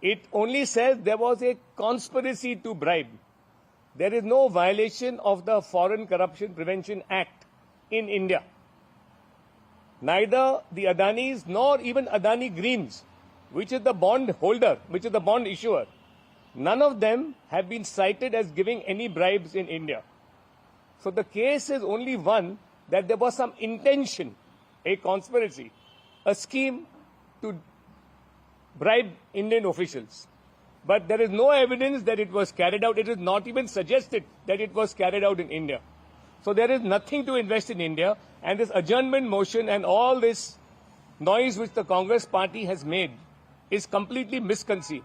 It only says there was a conspiracy to bribe. There is no violation of the Foreign Corruption Prevention Act in India. Neither the Adanis nor even Adani Greens, which is the bond holder, which is the bond issuer, none of them have been cited as giving any bribes in India. So the case is only one, that there was some intention, a conspiracy, a scheme to bribe Indian officials. But there is no evidence that it was carried out. It is not even suggested that it was carried out in India. So there is nothing to invest in India, and this adjournment motion and all this noise which the Congress party has made is completely misconceived.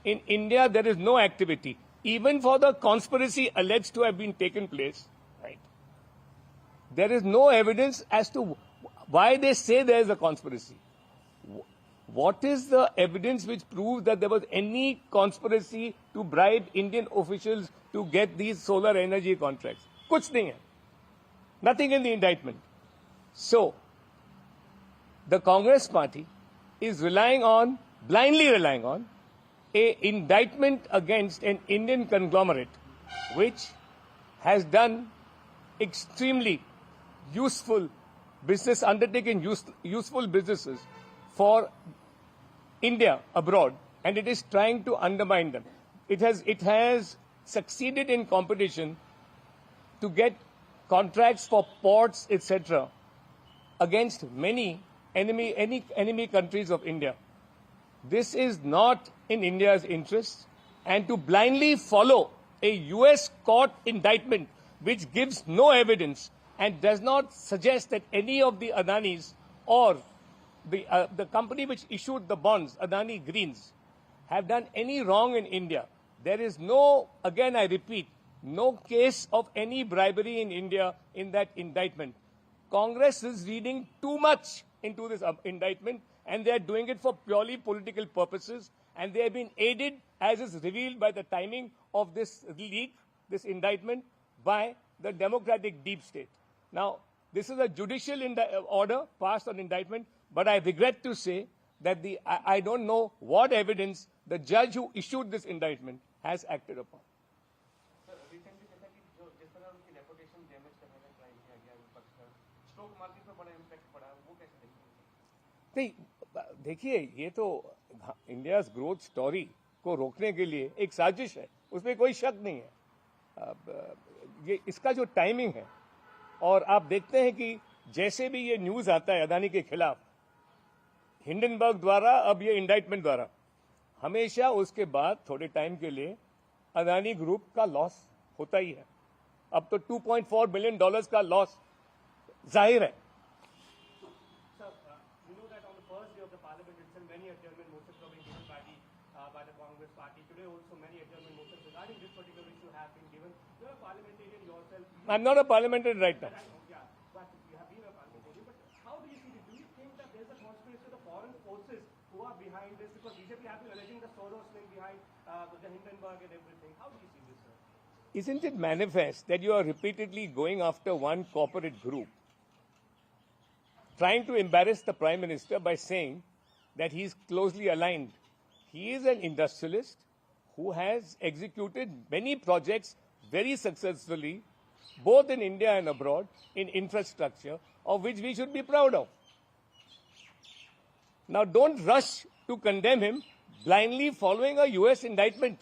In India, there is no activity, even for the conspiracy alleged to have been taken place. Right? There is no evidence as to why they say there is a conspiracy. What is the evidence which proves that there was any conspiracy to bribe Indian officials to get these solar energy contracts? Kuch nahi hai. Nothing in the indictment. So, the Congress party is blindly relying on, an indictment against an Indian conglomerate which has done extremely useful business, undertaken useful businesses for India abroad, and it is trying to undermine them. It has succeeded in competition to get contracts for ports, etc., against many enemy countries of India. This is not in India's interest, and to blindly follow a US court indictment which gives no evidence and does not suggest that any of the Adanis or the company which issued the bonds, Adani Greens, have done any wrong in India. There is no, again I repeat, no case of any bribery in India in that indictment. Congress is reading too much into this indictment, and they are doing it for purely political purposes, and they have been aided, as is revealed by the timing of this leak, this indictment, by the democratic deep state. Now, this is a judicial order passed on indictment, but I regret to say that I don't know what evidence the judge who issued this indictment has acted upon. Sir, recently जैसा कि जो जिस तरह उनकी reputation damage करने का try किया गया विपक्ष का, stock market पर बड़ा impact पड़ा, वो कैसे देखते हैं? नहीं, देखिए, ये तो इंडियाज ग्रोथ स्टोरी को रोकने के लिए एक साजिश है, उसमें कोई शक नहीं है. ये इसका जो टाइमिंग है, और आप देखते हैं कि जैसे भी ये न्यूज आता है अदानी के खिलाफ, हिंडनबर्ग द्वारा, अब ये इंडाइटमेंट द्वारा, हमेशा उसके बाद थोड़े टाइम के लिए अदानी ग्रुप का लॉस होता ही है. अब तो $2.4 बिलियन का लॉस जाहिर है. You know that on the first day of the parliament itself, many adjournment motions were being given by the Congress party. Today also many adjournment motions regarding this particular issue have been given. You are a parliamentarian yourself. I'm not a parliamentarian right now. Yeah, but you have been a parliamentarian. But how do you see this? Do you think that there's a conspiracy of the foreign forces who are behind this? Because BJP have been alleging the Soros link behind the Hindenburg and everything. How do you see this, sir? Isn't it manifest that you are repeatedly going after one corporate group, trying to embarrass the Prime Minister by saying that he is closely aligned? He is an industrialist who has executed many projects very successfully, both in India and abroad, in infrastructure, of which we should be proud of. Now, don't rush to condemn him blindly following a US indictment.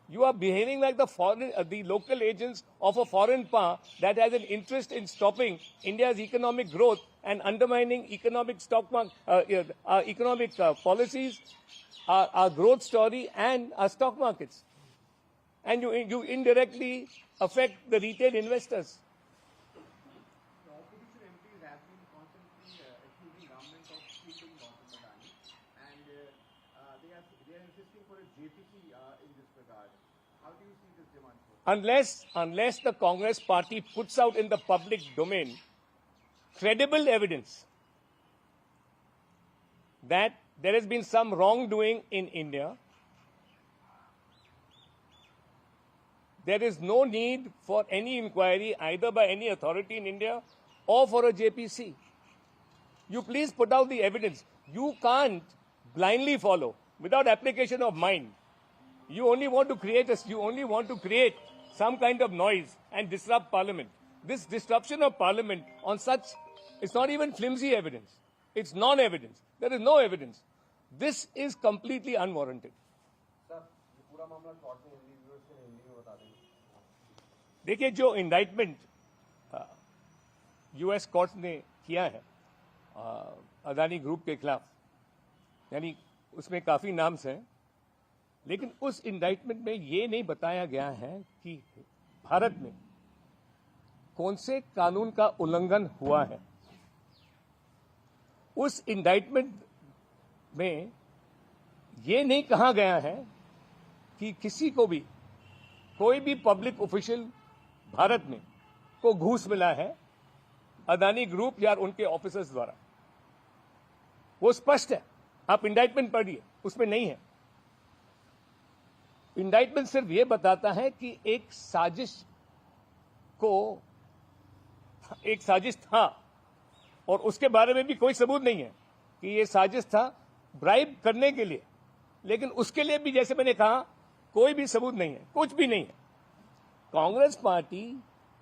You are behaving like the local agents of a foreign power that has an interest in stopping India's economic growth and undermining economic economic policies, our growth story, and our stock markets. And you indirectly affect the retail investors. The opposition MPs have been constantly accusing government of cheating Gautam Adani, and they are insisting for a JPC in this regard. How do you see this demand? Unless the Congress party puts out in the public domain credible evidence that there has been some wrongdoing in India, there is no need for any inquiry either by any authority in India or for a JPC. You please put out the evidence. You can't blindly follow. without application of mind. You only want to create some kind of noise and disrupt Parliament. This disruption of Parliament on such, it's not even flimsy evidence. It's non-evidence. There is no evidence. This is completely unwarranted. देखिए, जो indictment US court ने किया है Adani group के खिलाफ, यानी उसमें काफी नाम्स हैं, लेकिन उस इंडाइटमेंट में ये नहीं बताया गया है कि भारत में कौन से कानून का उल्लंघन हुआ है। उस इंडाइटमेंट में ये नहीं कहा गया है कि किसी को भी, कोई भी पब्लिक ऑफिशियल भारत में को घूस मिला है अदानी ग्रुप या उनके ऑफिसर्स द्वारा। वो स्पष्ट है, आप इंडाइटमेंट पढ़िए, उसमें नहीं है। इंडाइटमेंट सिर्फ ये बताता है कि एक साजिश था, और उसके बारे में भी कोई सबूत नहीं है कि ये साजिश था ब्राइब करने के लिए, लेकिन उसके लिए भी, जैसे मैंने कहा, कोई भी सबूत नहीं है, कुछ भी नहीं है। कांग्रेस पार्टी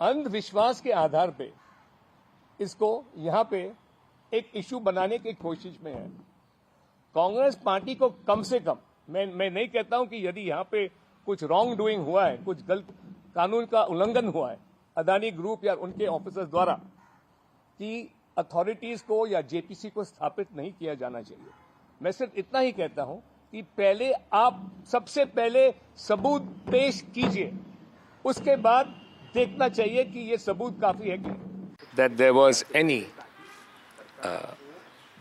अंधविश्वास के आधार पे इसको यहां पे एक इश्यू बनाने की कोशिश में है। कांग्रेस पार्टी को कम से कम, मैं नहीं कहता हूं कि यदि यहां पे कुछ रॉन्ग डूइंग हुआ है, कुछ गलत कानून का उल्लंघन हुआ है अदानी ग्रुप या उनके ऑफिसर्स द्वारा, कि अथॉरिटीज को या जेपीसी को स्थापित नहीं किया जाना चाहिए। मैं सिर्फ इतना ही कहता हूं कि पहले आप सबसे पहले सबूत पेश कीजिए, उसके बाद देखना चाहिए कि ये सबूत काफी है कि नहीं। That there was any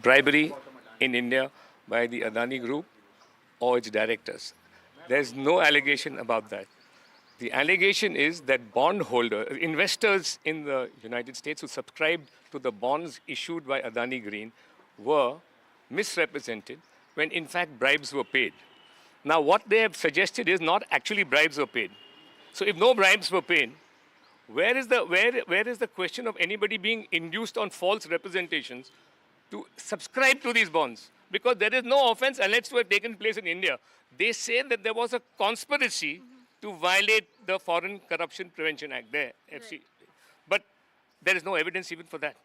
bribery in India by the Adani Group or its directors. There's no allegation about that. The allegation is that investors in the United States who subscribed to the bonds issued by Adani Green were misrepresented when in fact bribes were paid. Now what they have suggested is not actually bribes were paid. So if no bribes were paid, where is the question of anybody being induced on false representations to subscribe to these bonds? Because there is no offense alleged to have taken place in India. They say that there was a conspiracy to violate the Foreign Corruption Prevention Act, there, FC. But there is no evidence even for that.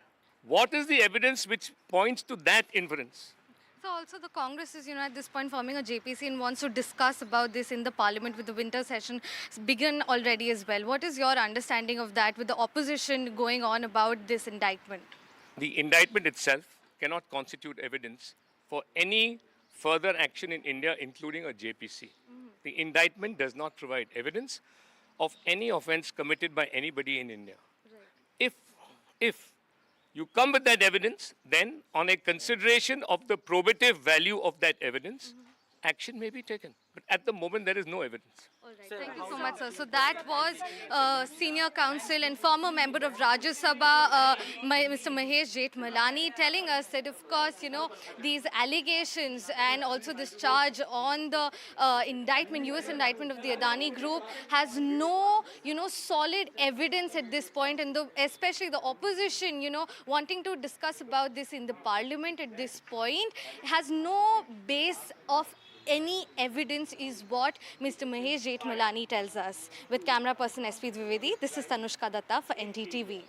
What is the evidence which points to that inference? So also the Congress is, at this point forming a JPC and wants to discuss about this in the Parliament with the winter session begun already as well. What is your understanding of that with the opposition going on about this indictment? The indictment itself cannot constitute evidence for any further action in India, including a JPC. The indictment does not provide evidence of any offense committed by anybody in India. Right. If you come with that evidence, then on a consideration of the probative value of that evidence, action may be taken. But at the moment, there is no evidence. All right. Thank you so much, sir. So that was senior counsel and former member of Rajya Sabha, Mr. Mahesh Jethmalani, telling us that, of course, these allegations and also this charge on the indictment, US indictment of the Adani Group has no, solid evidence at this point, and especially the opposition, wanting to discuss about this in the Parliament at this point, has no base of any evidence is what Mr. Mahesh Jethmalani tells us. With camera person SP Dwivedi, this is Tanushka Datta for NDTV.